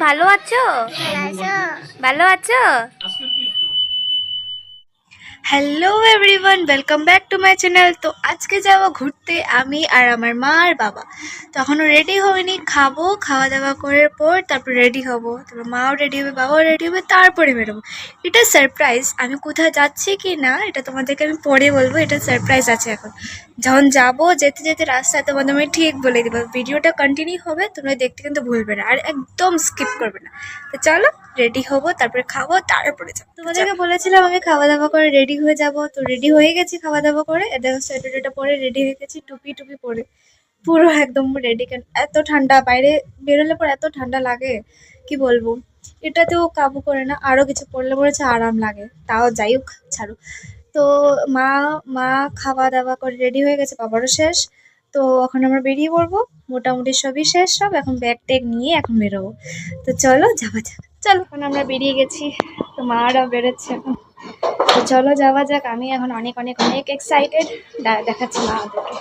ভালো আছো? ভালো আছো? Hello everyone, welcome back to my channel. তো আজকে যাব ঘুরতে আমি আর আমার মা আর বাবা। তো এখনও রেডি হয়নি, খাবো, খাওয়া দাওয়া করার পর তারপর রেডি হব। তারপর মাও রেডি হবে, বাবাও রেডি হবে, তারপরে বেরোবো। এটা সারপ্রাইজ, আমি কোথায় যাচ্ছি কি না এটা তোমাদেরকে আমি পরে বলবো। এটা সারপ্রাইজ আছে এখন। যখন যাবো যেতে যেতে রাস্তায় তোমাদের আমি ঠিক বলে দেবো। ভিডিওটা কন্টিনিউ হবে, তোমরা দেখতে কিন্তু ভুলবে না আর একদম স্কিপ করবে না। তো চলো রেডি হবো, তারপরে খাবো, তারপরে যাবো। তোমাদেরকে বলেছিলাম আমি খাওয়া দাওয়া করে রেডি হয়ে যাব। তো রেডি হয়ে গেছি খাওয়া দাওয়া করে, দেখো সোয়েটারটা পরে রেডি হয়ে গেছি, টুপি টুপি পরে পুরো একদম রেডি। কেন এত ঠান্ডা, বাইরে বেরোলে পর এত ঠান্ডা লাগে কি বলবো। এটাতেও কাবু করে না, আরো কিছু পরলে পরেছে আরাম লাগে। তাও যাই হোক, ছাড়ো। তো মা মা খাওয়া দাওয়া করে রেডি হয়ে গেছে, বাবারও শেষ। তো এখন আমরা বেরিয়ে পড়বো, মোটামুটি সবই শেষ। সব এখন ব্যাগ ট্যাগ নিয়ে এখন বেরোবো। তো চলো যাওয়া যাক। চলো, এখন আমরা বেরিয়ে গেছি, তো মারাও বেরোচ্ছে এখন। তো চলো যাওয়া যাক। আমি এখন অনেক অনেক অনেক এক্সাইটেড। দেখাচ্ছি মা ওদেরকে।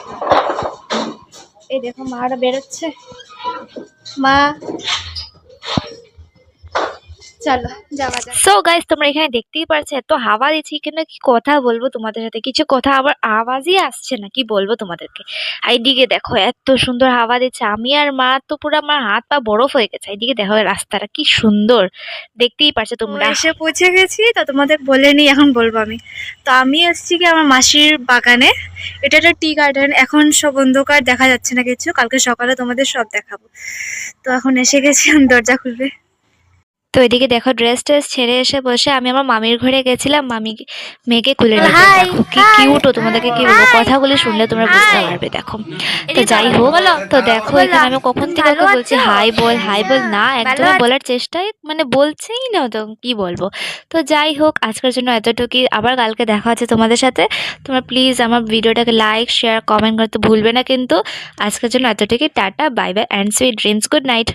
এই দেখো মারা বেরোচ্ছে। মা, চলো যাওয়া যাক। সো গাইস, তোমরা এখানে দেখতেই পারছো এত হাওয়া দিচ্ছে, এখানে কি কথা বলবো তোমাদের সাথে, কিছু কথা আবার আওয়াজই আসছে না, কি বলবো তোমাদেরকে। আর এইদিকে দেখো এত সুন্দর হাওয়া দিচ্ছে, আমি আর মা তো পুরো আমার হাত পা বরফ হয়ে গেছে। এইদিকে দেখো রাস্তাটা কি সুন্দর, দেখতেই পারছো তোমরা। এসে পৌঁছে গেছি, তো তোমাদের বলে নি, এখন বলবো আমি। তো আমি এসেছি কি আমার মাসির বাগানে। এটা একটা টি গার্ডেন। এখন সব অন্ধকার, দেখা যাচ্ছে না কিছু, কালকে সকালে তোমাদের সব দেখাবো। তো এখন এসে গেছি, দরজা খুলবে। তো এদিকে দেখো ড্রেস ট্রেস ছেড়ে এসে বসে আমি আমার মামির ঘরে গেছিলাম, মামি মেয়েকে খুলে নিতে। দেখো কি কিউট, তোমাদেরকে কি বলবো, কথাগুলি শুনলে তোমরা বুঝতে পারবে। দেখো তো যাই হোক, তো দেখো এখানে আমি কখন থেকে ওকে বলছি হাই বল হাই বল, না একদমই বলার চেষ্টাই মানে বলছেই না, তো কি বলবো। তো যাই হোক, আজকের জন্য এতটুকুই, আবার কালকে দেখা হচ্ছে তোমাদের সাথে। তোমরা প্লিজ আমার ভিডিওটাকে লাইক শেয়ার কমেন্ট করতে ভুলবে না কিন্তু। আজকের জন্য এতটুকুই, tata bye bye and sweet dreams, good night.